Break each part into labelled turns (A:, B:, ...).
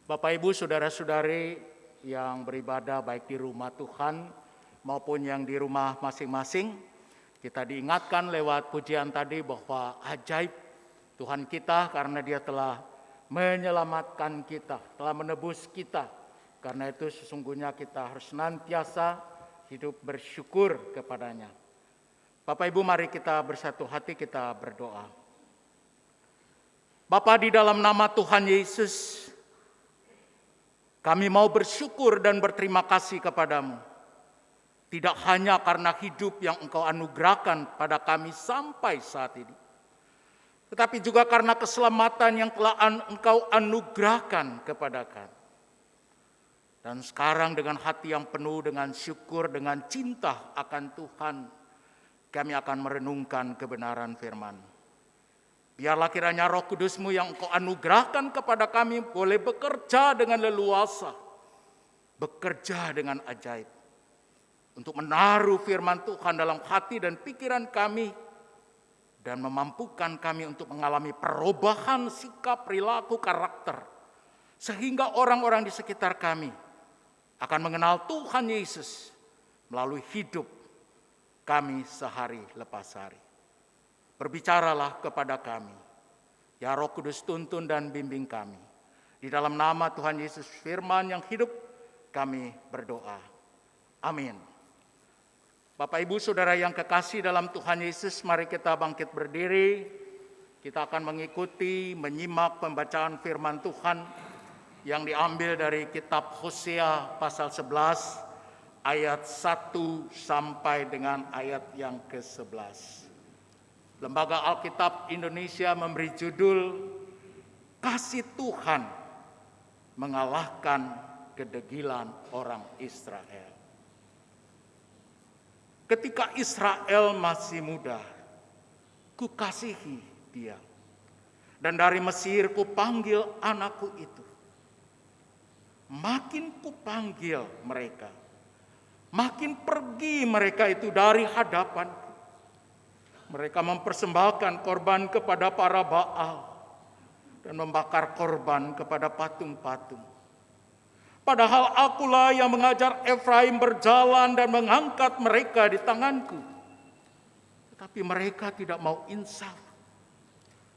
A: Bapak, Ibu, Saudara-saudari yang beribadah baik di rumah Tuhan maupun yang di rumah masing-masing, kita diingatkan lewat pujian tadi bahwa ajaib Tuhan kita karena Dia telah menyelamatkan kita, telah menebus kita. Karena itu sesungguhnya kita harus senantiasa hidup bersyukur kepadanya. Bapak, Ibu, mari kita bersatu hati, kita berdoa. Bapa, di dalam nama Tuhan Yesus, kami mau bersyukur dan berterima kasih kepadamu. Tidak hanya karena hidup yang Engkau anugerahkan pada kami sampai saat ini, tetapi juga karena keselamatan yang telah Engkau anugerahkan kepada kami. Dan sekarang dengan hati yang penuh dengan syukur, dengan cinta akan Tuhan, kami akan merenungkan kebenaran firman. Biarlah kiranya Roh Kudus-Mu yang Engkau anugerahkan kepada kami boleh bekerja dengan leluasa, bekerja dengan ajaib, untuk menaruh firman Tuhan dalam hati dan pikiran kami, dan memampukan kami untuk mengalami perubahan sikap, perilaku, karakter, sehingga orang-orang di sekitar kami akan mengenal Tuhan Yesus melalui hidup kami sehari lepas hari. Berbicaralah kepada kami, ya Roh Kudus, tuntun dan bimbing kami. Di dalam nama Tuhan Yesus firman yang hidup, kami berdoa. Amin. Bapak, Ibu, Saudara yang kekasih dalam Tuhan Yesus, mari kita bangkit berdiri. Kita akan mengikuti, menyimak pembacaan firman Tuhan yang diambil dari kitab Hosea pasal 11 ayat 1 sampai dengan ayat yang ke-11. Lembaga Alkitab Indonesia memberi judul Kasih Tuhan Mengalahkan Kedegilan Orang Israel. Ketika Israel masih muda, kukasihi dia. Dan dari Mesir kupanggil anakku itu. Makin kupanggil mereka, makin pergi mereka itu dari hadapanku. Mereka mempersembahkan korban kepada para Baal dan membakar korban kepada patung-patung. Padahal akulah yang mengajar Efraim berjalan dan mengangkat mereka di tanganku. Tetapi mereka tidak mau insaf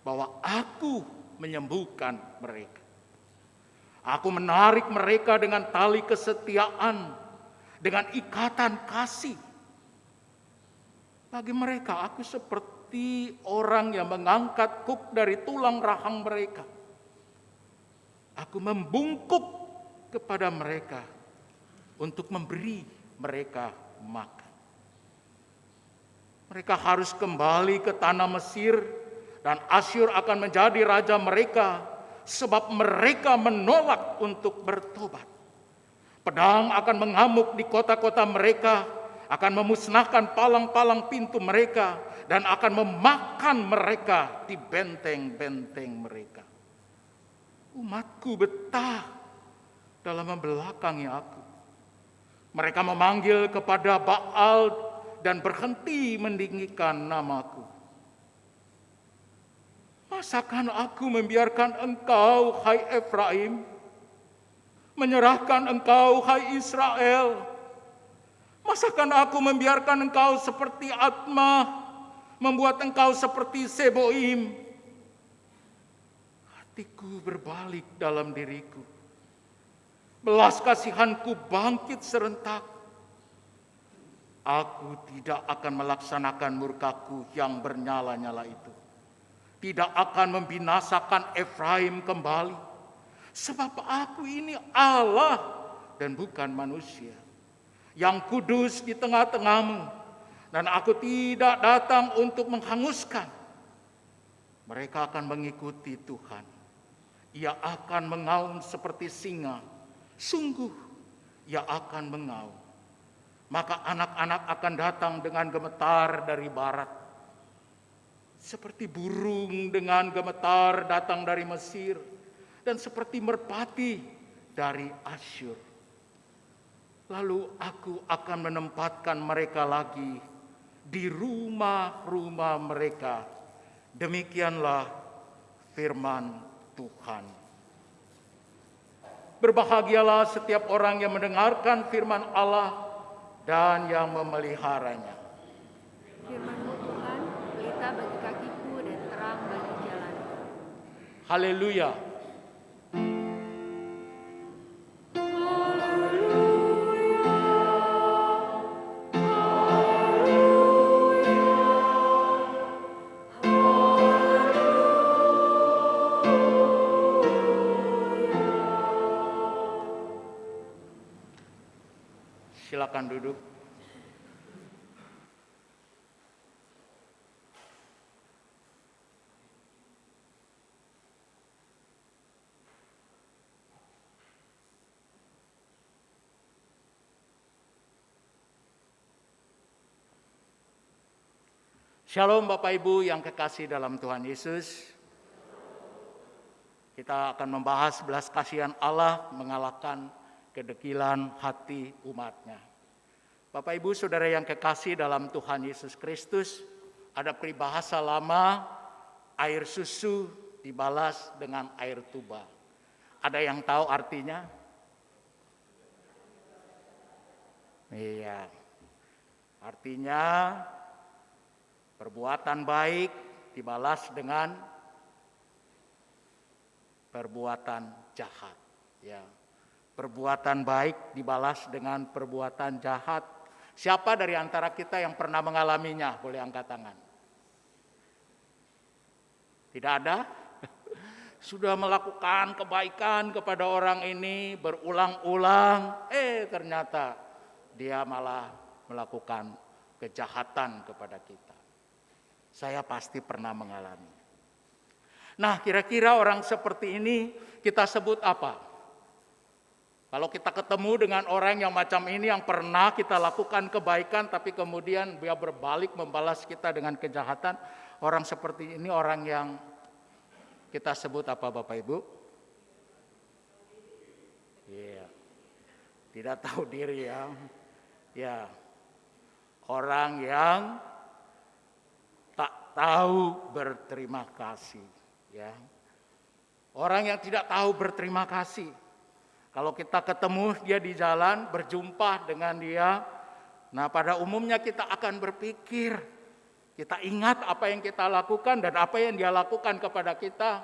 A: bahwa aku menyembuhkan mereka. Aku menarik mereka dengan tali kesetiaan, dengan ikatan kasih. Bagi mereka aku seperti orang yang mengangkat kuk dari tulang rahang mereka. Aku membungkuk kepada mereka untuk memberi mereka makan. Mereka harus kembali ke tanah Mesir dan Asyur akan menjadi raja mereka sebab mereka menolak untuk bertobat. Pedang akan mengamuk di kota-kota mereka, akan memusnahkan palang-palang pintu mereka dan akan memakan mereka di benteng-benteng mereka. Umatku betah dalam membelakangi aku. Mereka memanggil kepada Baal dan berhenti meninggikan namaku. Masakan aku membiarkan engkau, hai Efraim? Menyerahkan engkau, hai Israel? Masakan aku membiarkan engkau seperti Atmah, membuat engkau seperti Seboim? Hatiku berbalik dalam diriku. Belas kasihanku bangkit serentak. Aku tidak akan melaksanakan murkaku yang bernyala-nyala itu. Tidak akan membinasakan Efraim kembali. Sebab aku ini Allah dan bukan manusia. Yang kudus di tengah-tengahmu. Dan aku tidak datang untuk menghanguskan. Mereka akan mengikuti Tuhan. Ia akan mengaum seperti singa. Sungguh, ia akan mengaum. Maka anak-anak akan datang dengan gemetar dari barat. Seperti burung dengan gemetar datang dari Mesir. Dan seperti merpati dari Asyur. Lalu aku akan menempatkan mereka lagi di rumah-rumah mereka. Demikianlah firman Tuhan. Berbahagialah setiap orang yang mendengarkan firman Allah dan yang memeliharanya.
B: Firman-Mu Tuhan, pelita bagi kakiku dan terang bagi jalan.
A: Haleluya. Silakan duduk. Shalom Bapak Ibu yang kekasih dalam Tuhan Yesus. Kita akan membahas belas kasihan Allah mengalahkan kedekilan hati umatnya. Bapak Ibu Saudara yang kekasih dalam Tuhan Yesus Kristus, ada peribahasa lama, air susu dibalas dengan air tuba. Ada yang tahu artinya? Iya. Artinya perbuatan baik dibalas dengan perbuatan jahat. Ya. Perbuatan baik dibalas dengan perbuatan jahat. Siapa dari antara kita yang pernah mengalaminya? Boleh angkat tangan. Tidak ada? Sudah melakukan kebaikan kepada orang ini berulang-ulang. Ternyata dia malah melakukan kejahatan kepada kita. Saya pasti pernah mengalami. Nah, kira-kira orang seperti ini kita sebut apa? Kalau kita ketemu dengan orang yang macam ini, yang pernah kita lakukan kebaikan, tapi kemudian dia berbalik membalas kita dengan kejahatan, orang seperti ini orang yang kita sebut apa Bapak Ibu? Iya, tidak tahu diri ya. Ya, orang yang tak tahu berterima kasih. Ya, orang yang tidak tahu berterima kasih. Kalau kita ketemu dia di jalan, berjumpa dengan dia, nah pada umumnya kita akan berpikir, kita ingat apa yang kita lakukan dan apa yang dia lakukan kepada kita.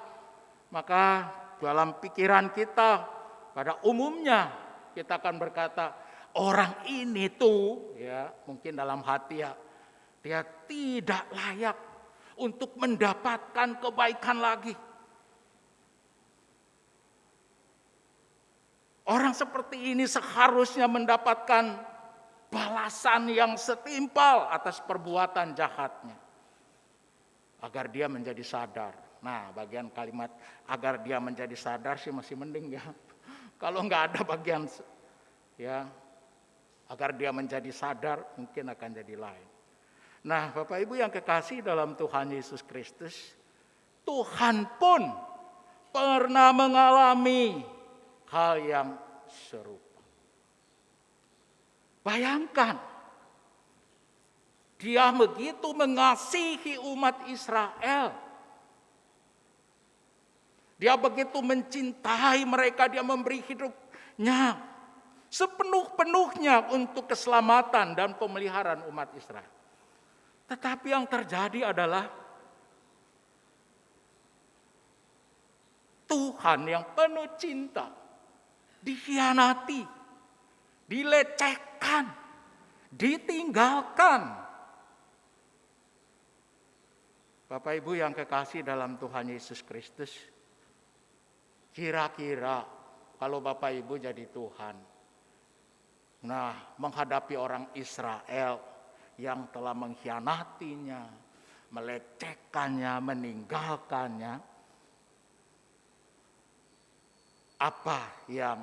A: Maka dalam pikiran kita, pada umumnya kita akan berkata, orang ini tuh, ya mungkin dalam hati ya, dia tidak layak untuk mendapatkan kebaikan lagi. Orang seperti ini seharusnya mendapatkan balasan yang setimpal atas perbuatan jahatnya. Agar dia menjadi sadar. Nah, bagian kalimat agar dia menjadi sadar sih masih mending ya. Kalau nggak ada bagian ya, agar dia menjadi sadar mungkin akan jadi lain. Nah, Bapak Ibu yang kekasih dalam Tuhan Yesus Kristus, Tuhan pun pernah mengalami hal yang serupa. Bayangkan, dia begitu mengasihi umat Israel. Dia begitu mencintai mereka, dia memberi hidupnya sepenuh-penuhnya untuk keselamatan dan pemeliharaan umat Israel. Tetapi yang terjadi adalah Tuhan yang penuh cinta dikhianati, dilecehkan, ditinggalkan. Bapak Ibu yang kekasih dalam Tuhan Yesus Kristus, kira-kira kalau Bapak Ibu jadi Tuhan, nah menghadapi orang Israel yang telah mengkhianatinya, melecehkannya, meninggalkannya, apa yang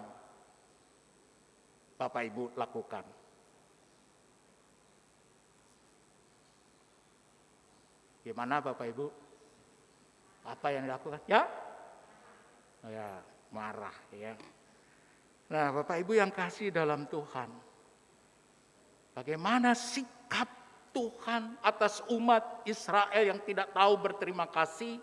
A: Bapak Ibu lakukan? Gimana Bapak Ibu? Apa yang dilakukan? Ya? Ya, marah ya. Nah, Bapak Ibu yang kasih dalam Tuhan, bagaimana sikap Tuhan atas umat Israel yang tidak tahu berterima kasih,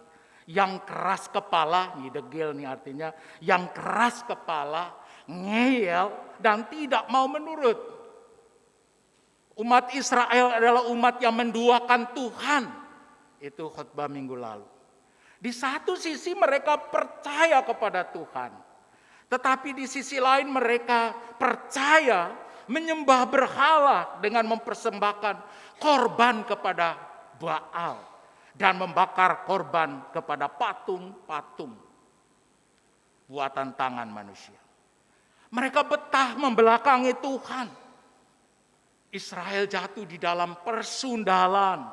A: yang keras kepala, nih degil nih artinya, yang keras kepala, ngeyel dan tidak mau menurut. Umat Israel adalah umat yang menduakan Tuhan. Itu khotbah minggu lalu. Di satu sisi mereka percaya kepada Tuhan. Tetapi di sisi lain mereka percaya menyembah berhala dengan mempersembahkan korban kepada Baal. Dan membakar korban kepada patung-patung buatan tangan manusia. Mereka betah membelakangi Tuhan. Israel jatuh di dalam persundalan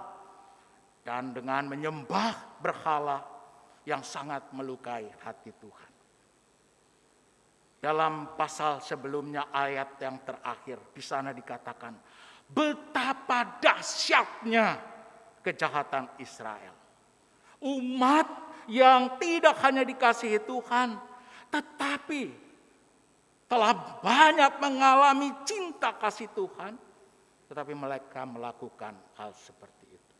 A: dan dengan menyembah berhala yang sangat melukai hati Tuhan. Dalam pasal sebelumnya ayat yang terakhir di sana dikatakan betapa dahsyatnya kejahatan Israel. Umat yang tidak hanya dikasihi Tuhan, tetapi telah banyak mengalami cinta kasih Tuhan, tetapi mereka melakukan hal seperti itu.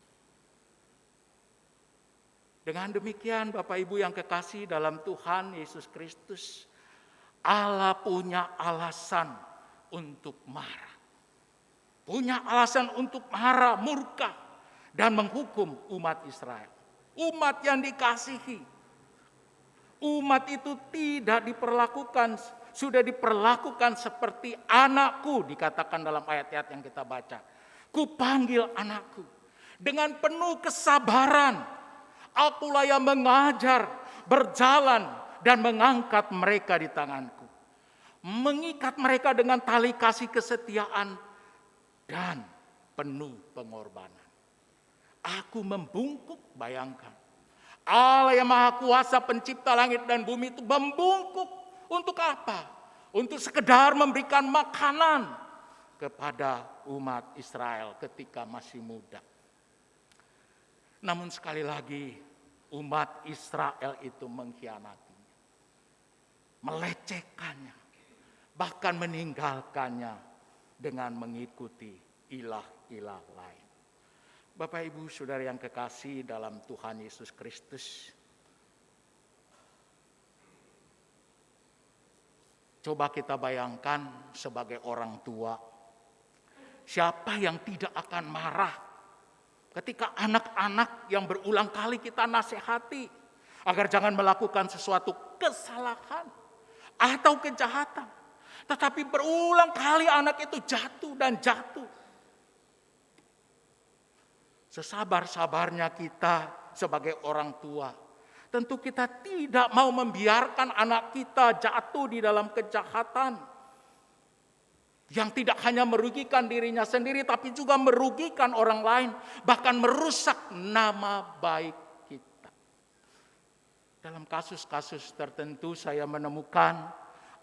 A: Dengan demikian Bapak Ibu yang kekasih dalam Tuhan Yesus Kristus, Allah punya alasan untuk marah. Punya alasan untuk marah, murka, dan menghukum umat Israel. Umat yang dikasihi. Umat itu tidak diperlakukan, sudah diperlakukan seperti anakku, dikatakan dalam ayat-ayat yang kita baca. Kupanggil anakku. Dengan penuh kesabaran, akulah yang mengajar, berjalan, dan mengangkat mereka di tanganku. Mengikat mereka dengan tali kasih kesetiaan dan penuh pengorbanan. Aku membungkuk, bayangkan. Allah yang Maha Kuasa pencipta langit dan bumi itu membungkuk. Untuk apa? untuk sekedar memberikan makanan kepada umat Israel ketika masih muda. Namun sekali lagi umat Israel itu mengkhianatinya, melecehkannya, bahkan meninggalkannya dengan mengikuti ilah-ilah lain. Bapak Ibu Saudara yang kekasih dalam Tuhan Yesus Kristus, coba kita bayangkan sebagai orang tua, siapa yang tidak akan marah ketika anak-anak yang berulang kali kita nasihati agar jangan melakukan sesuatu kesalahan atau kejahatan. Tetapi berulang kali anak itu jatuh dan jatuh. Sesabar-sabarnya kita sebagai orang tua, tentu kita tidak mau membiarkan anak kita jatuh di dalam kejahatan yang tidak hanya merugikan dirinya sendiri, tapi juga merugikan orang lain, bahkan merusak nama baik kita. Dalam kasus-kasus tertentu saya menemukan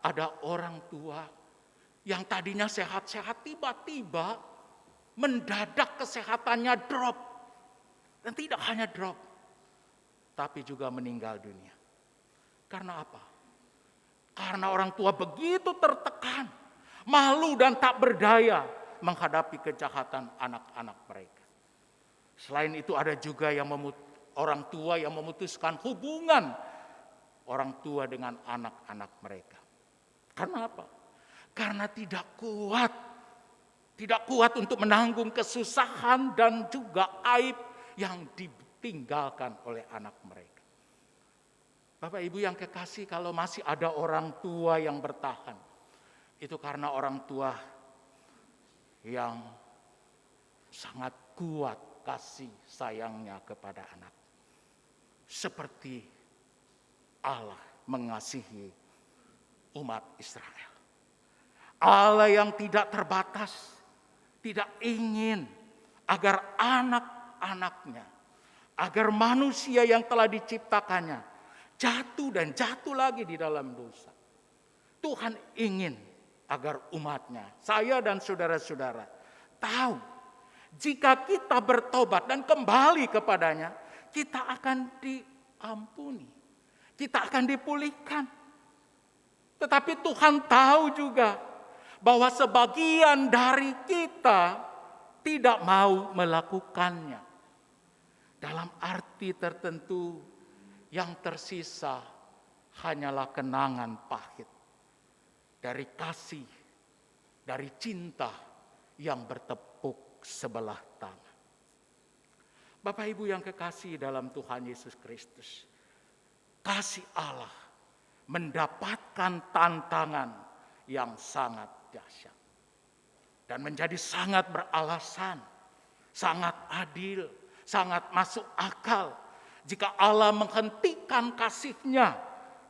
A: ada orang tua yang tadinya sehat-sehat, tiba-tiba mendadak kesehatannya drop. Dan tidak hanya drop, tapi juga meninggal dunia. Karena apa? Karena orang tua begitu tertekan, malu dan tak berdaya menghadapi kejahatan anak-anak mereka. Selain itu ada juga yang orang tua yang memutuskan hubungan orang tua dengan anak-anak mereka. Karena apa? Karena tidak kuat untuk menanggung kesusahan dan juga aib yang ditinggalkan oleh anak mereka. Bapak Ibu yang kekasih, kalau masih ada orang tua yang bertahan, itu karena orang tua yang sangat kuat kasih sayangnya kepada anak. Seperti Allah mengasihi umat Israel. Allah yang tidak terbatas, tidak ingin agar anak-anaknya, agar manusia yang telah diciptakannya jatuh dan jatuh lagi di dalam dosa. Tuhan ingin agar umatnya, saya dan saudara-saudara, tahu jika kita bertobat dan kembali kepadanya, kita akan diampuni, kita akan dipulihkan. Tetapi Tuhan tahu juga bahwa sebagian dari kita tidak mau melakukannya. Dalam arti tertentu, yang tersisa hanyalah kenangan pahit dari kasih, dari cinta yang bertepuk sebelah tangan. Bapak Ibu yang kekasih dalam Tuhan Yesus Kristus, kasih Allah mendapatkan tantangan yang sangat dahsyat dan menjadi sangat beralasan, sangat adil, sangat masuk akal jika Allah menghentikan kasih-Nya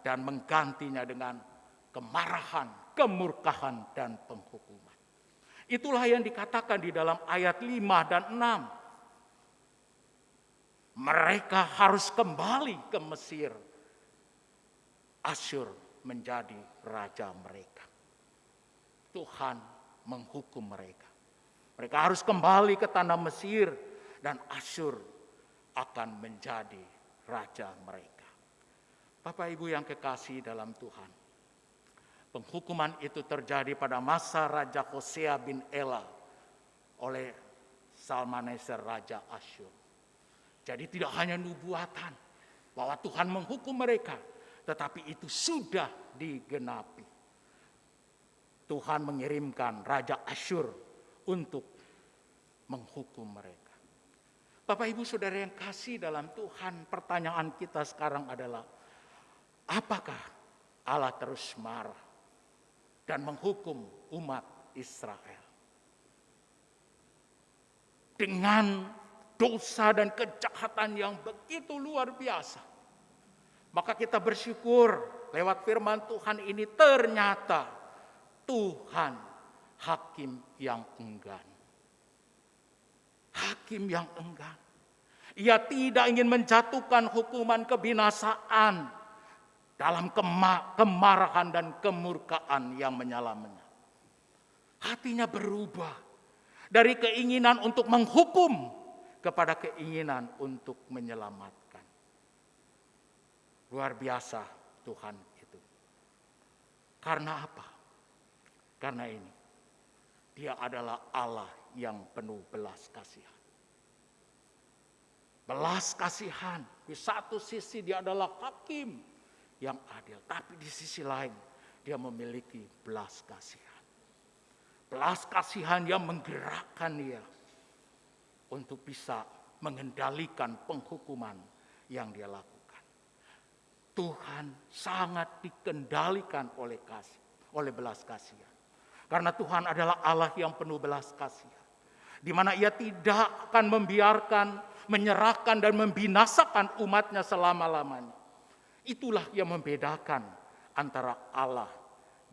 A: dan menggantinya dengan kemarahan, kemurkaan, dan penghukuman. Itulah yang dikatakan di dalam ayat 5 dan 6. Mereka harus kembali ke Mesir. Asyur menjadi raja mereka. Tuhan menghukum mereka. Mereka harus kembali ke tanah Mesir dan Asyur akan menjadi raja mereka. Bapak Ibu yang kekasih dalam Tuhan, penghukuman itu terjadi pada masa Raja Hosea bin Ela oleh Salmaneser Raja Asyur. Jadi tidak hanya nubuatan bahwa Tuhan menghukum mereka, tetapi itu sudah digenapi. Tuhan mengirimkan Raja Asyur untuk menghukum mereka. Bapak Ibu Saudara yang kasih dalam Tuhan, pertanyaan kita sekarang adalah, apakah Allah terus marah dan menghukum umat Israel dengan dosa dan kejahatan yang begitu luar biasa? Maka kita bersyukur lewat firman Tuhan ini, ternyata Tuhan hakim yang enggan. Hakim yang enggan. Ia tidak ingin menjatuhkan hukuman kebinasaan dalam kemarahan dan kemurkaan yang menyala-nyala. Hatinya berubah dari keinginan untuk menghukum kepada keinginan untuk menyelamatkan. Luar biasa Tuhan itu. Karena apa? Karena ini, Dia adalah Allah yang penuh belas kasihan. Belas kasihan, di satu sisi Dia adalah hakim yang adil, tapi di sisi lain Dia memiliki belas kasihan. Belas kasihan yang menggerakkan Dia untuk bisa mengendalikan penghukuman yang Dia lakukan. Tuhan sangat dikendalikan oleh belas kasihan. Karena Tuhan adalah Allah yang penuh belas kasihan, di mana Ia tidak akan membiarkan, menyerahkan dan membinasakan umatnya selama-lamanya. Itulah yang membedakan antara Allah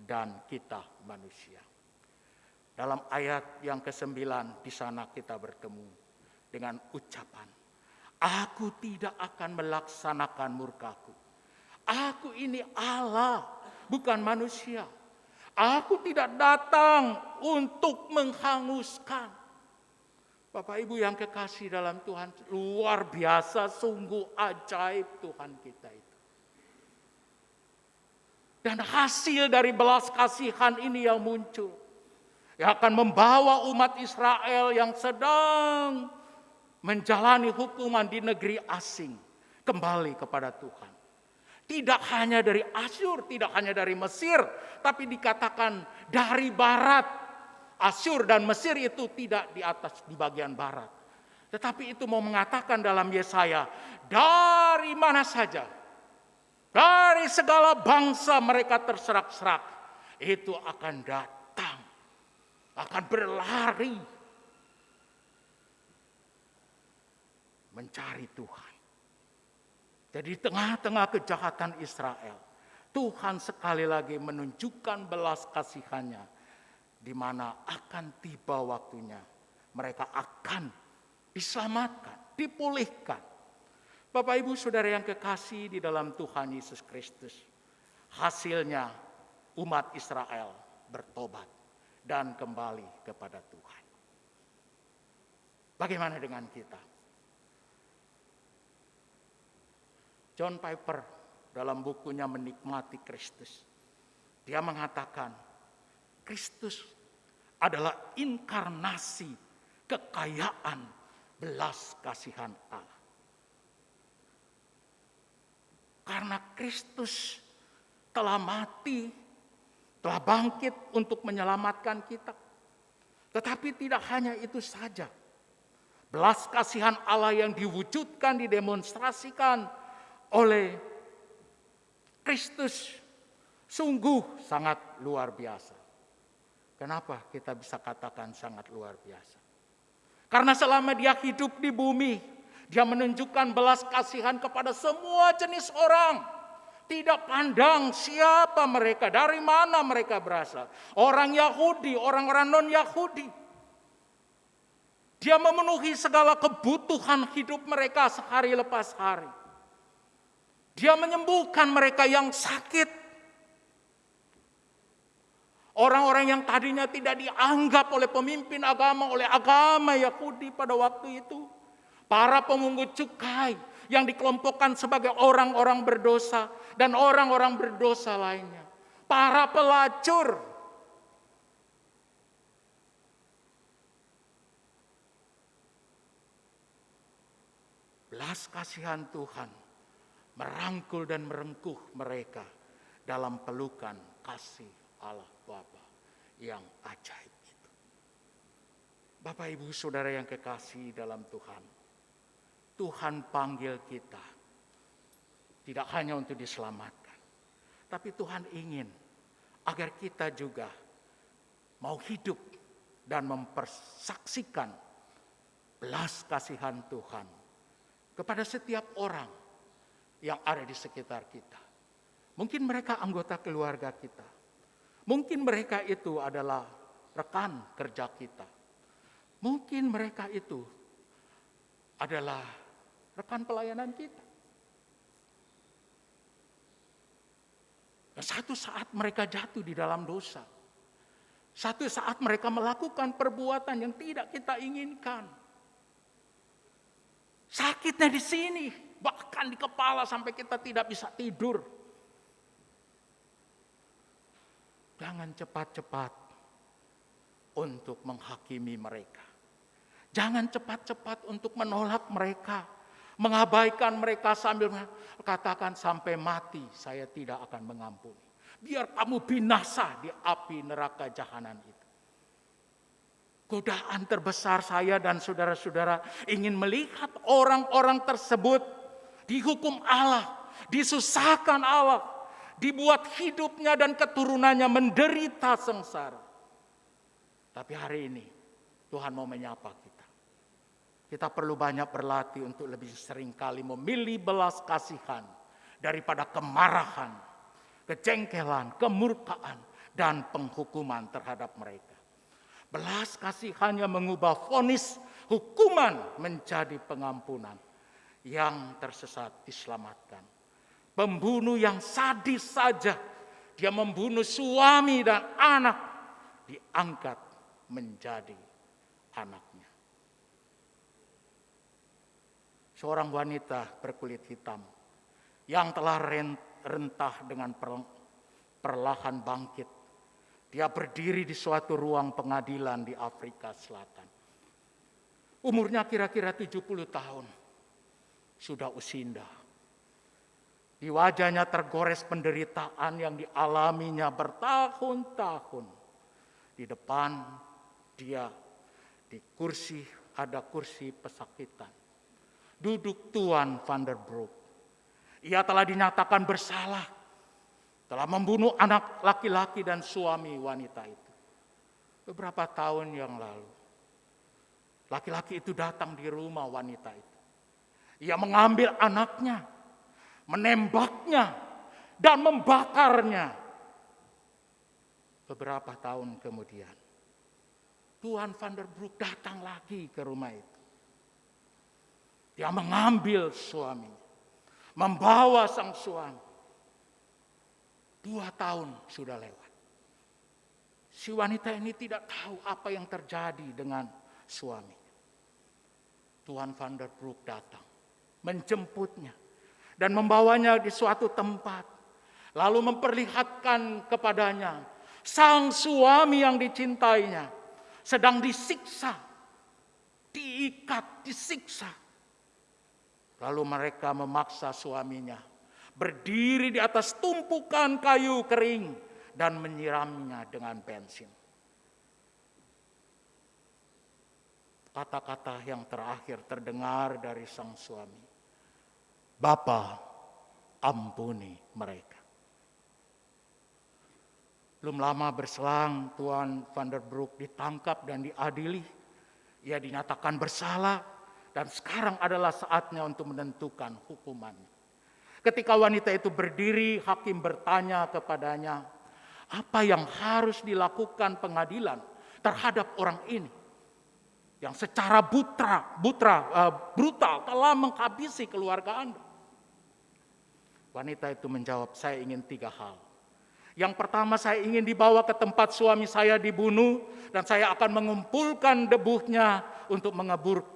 A: dan kita manusia. Dalam ayat yang ke-9 di sana kita bertemu dengan ucapan, "Aku tidak akan melaksanakan murkaku. Aku ini Allah, bukan manusia. Aku tidak datang untuk menghanguskan." Bapak Ibu yang kekasih dalam Tuhan, luar biasa, sungguh ajaib Tuhan kita itu. Dan hasil dari belas kasihan ini yang muncul, yang akan membawa umat Israel yang sedang menjalani hukuman di negeri asing kembali kepada Tuhan. Tidak hanya dari Asyur, tidak hanya dari Mesir, tapi dikatakan dari barat. Asyur dan Mesir itu tidak di bagian barat. Tetapi itu mau mengatakan dalam Yesaya, dari mana saja, dari segala bangsa mereka terserak-serak, itu akan datang, akan berlari mencari Tuhan. Jadi tengah-tengah kejahatan Israel, Tuhan sekali lagi menunjukkan belas kasihannya, di mana akan tiba waktunya mereka akan diselamatkan, dipulihkan. Bapak Ibu Saudara yang kekasih di dalam Tuhan Yesus Kristus, hasilnya umat Israel bertobat dan kembali kepada Tuhan. Bagaimana dengan kita? John Piper dalam bukunya Menikmati Kristus, dia mengatakan Kristus adalah inkarnasi kekayaan belas kasihan Allah. Karena Kristus telah mati, telah bangkit untuk menyelamatkan kita. Tetapi tidak hanya itu saja. Belas kasihan Allah yang diwujudkan, didemonstrasikan oleh Kristus sungguh sangat luar biasa. Kenapa kita bisa katakan sangat luar biasa? Karena selama Dia hidup di bumi, Dia menunjukkan belas kasihan kepada semua jenis orang. Tidak pandang siapa mereka, dari mana mereka berasal. Orang Yahudi, orang-orang non-Yahudi. Dia memenuhi segala kebutuhan hidup mereka sehari lepas hari. Dia menyembuhkan mereka yang sakit. Orang-orang yang tadinya tidak dianggap oleh pemimpin agama, oleh agama Yahudi pada waktu itu. Para pemungut cukai yang dikelompokkan sebagai orang-orang berdosa dan orang-orang berdosa lainnya. Para pelacur. Belas kasihan Tuhan merangkul dan merengkuh mereka dalam pelukan kasih Allah Bapa yang ajaib itu. Bapak Ibu Saudara yang kekasih dalam Tuhan, Tuhan panggil kita tidak hanya untuk diselamatkan, tapi Tuhan ingin agar kita juga mau hidup dan mempersaksikan belas kasihan Tuhan kepada setiap orang yang ada di sekitar kita. Mungkin mereka anggota keluarga kita. Mungkin mereka itu adalah rekan kerja kita. Mungkin mereka itu adalah rekan pelayanan kita. Dan satu saat mereka jatuh di dalam dosa. Satu saat mereka melakukan perbuatan yang tidak kita inginkan. Sakitnya di sini, bahkan di kepala sampai kita tidak bisa tidur. Jangan cepat-cepat untuk menghakimi mereka. Jangan cepat-cepat untuk menolak mereka, mengabaikan mereka sambil katakan sampai mati saya tidak akan mengampuni. Biar kamu binasa di api neraka jahanam itu. Godaan terbesar saya dan saudara-saudara ingin melihat orang-orang tersebut dihukum Allah, disusahkan Allah, dibuat hidupnya dan keturunannya menderita sengsara. Tapi hari ini Tuhan mau menyapa kita. Kita perlu banyak berlatih untuk lebih sering kali memilih belas kasihan daripada kemarahan, kejengkelan, kemurkaan, dan penghukuman terhadap mereka. Belas kasihannya mengubah vonis hukuman menjadi pengampunan. Yang tersesat diselamatkan. Pembunuh yang sadis saja, dia membunuh suami dan anak, diangkat menjadi anaknya. Seorang wanita berkulit hitam yang telah rentah dengan perlahan bangkit. Dia berdiri di suatu ruang pengadilan di Afrika Selatan. Umurnya kira-kira 70 tahun. Sudah usinda. Di wajahnya tergores penderitaan yang dialaminya bertahun-tahun. Di depan dia di kursi, ada kursi pesakitan. Duduk Tuan van der Broek. Ia telah dinyatakan bersalah. Telah membunuh anak laki-laki dan suami wanita itu. Beberapa tahun yang lalu. Laki-laki itu datang di rumah wanita itu. Ia mengambil anaknya, menembaknya, dan membakarnya. Beberapa tahun kemudian, Tuan van der Broek datang lagi ke rumah itu. Dia mengambil suaminya, membawa sang suami. 2 tahun sudah lewat. Si wanita ini tidak tahu apa yang terjadi dengan suaminya. Tuan van der Broek datang, menjemputnya dan membawanya di suatu tempat, lalu memperlihatkan kepadanya sang suami yang dicintainya sedang disiksa, diikat, disiksa. Lalu mereka memaksa suaminya berdiri di atas tumpukan kayu kering dan menyiramnya dengan bensin. Kata-kata yang terakhir terdengar dari sang suami. Bapa, ampuni mereka. Belum lama berselang, Tuan van der Broek ditangkap dan diadili. Ia dinyatakan bersalah dan sekarang adalah saatnya untuk menentukan hukumannya. Ketika wanita itu berdiri, hakim bertanya kepadanya, apa yang harus dilakukan pengadilan terhadap orang ini? Yang secara brutal telah menghabisi keluarga Anda. Wanita itu menjawab, saya ingin 3 hal. Yang pertama, saya ingin dibawa ke tempat suami saya dibunuh dan saya akan mengumpulkan debunya untuk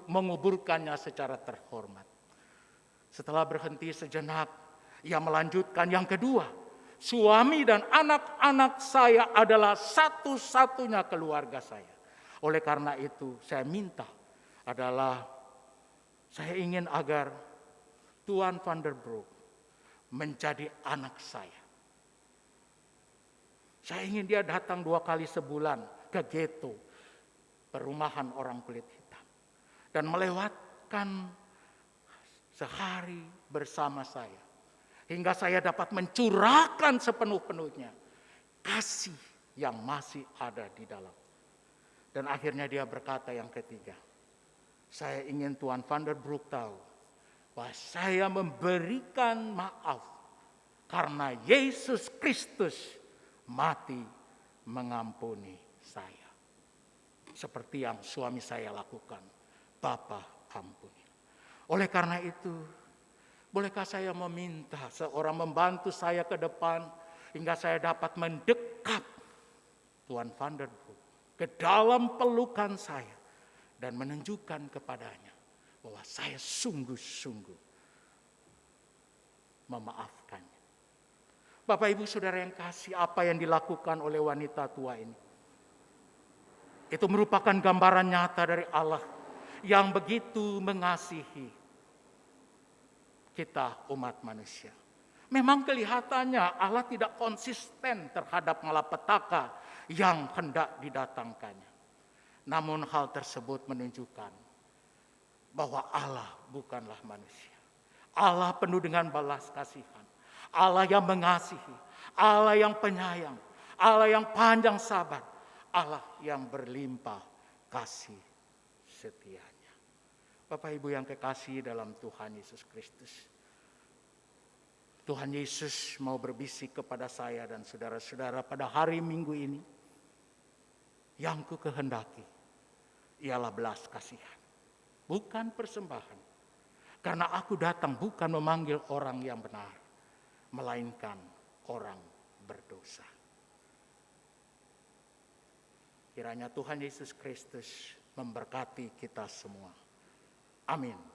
A: menguburkannya secara terhormat. Setelah berhenti sejenak, ia melanjutkan yang kedua, suami dan anak-anak saya adalah satu-satunya keluarga saya. Oleh karena itu saya minta adalah saya ingin agar Tuan van der Broek menjadi anak saya. Saya ingin dia datang 2 kali sebulan ke ghetto, perumahan orang kulit hitam. Dan melewatkan sehari bersama saya. Hingga saya dapat mencurahkan sepenuh-penuhnya kasih yang masih ada di dalam. Dan akhirnya dia berkata yang ketiga, saya ingin Tuan van der Broek tahu bahwa saya memberikan maaf karena Yesus Kristus mati mengampuni saya. Seperti yang suami saya lakukan, Bapa ampuni. Oleh karena itu, bolehkah saya meminta seorang membantu saya ke depan hingga saya dapat mendekat Tuan Van der Broek ke dalam pelukan saya dan menunjukkan kepadanya bahwa saya sungguh-sungguh memaafkannya. Bapak Ibu Saudara yang kasih, apa yang dilakukan oleh wanita tua ini, itu merupakan gambaran nyata dari Allah yang begitu mengasihi kita umat manusia. Memang kelihatannya Allah tidak konsisten terhadap malapetaka yang hendak didatangkannya. Namun hal tersebut menunjukkan bahwa Allah bukanlah manusia. Allah penuh dengan balas kasihan. Allah yang mengasihi, Allah yang penyayang, Allah yang panjang sabar, Allah yang berlimpah kasih setianya. Bapak Ibu yang kekasih dalam Tuhan Yesus Kristus, Tuhan Yesus mau berbisik kepada saya dan saudara-saudara pada hari Minggu ini. Yang ku kehendaki ialah belas kasihan, bukan persembahan. Karena aku datang bukan memanggil orang yang benar, melainkan orang berdosa. Kiranya Tuhan Yesus Kristus memberkati kita semua. Amin.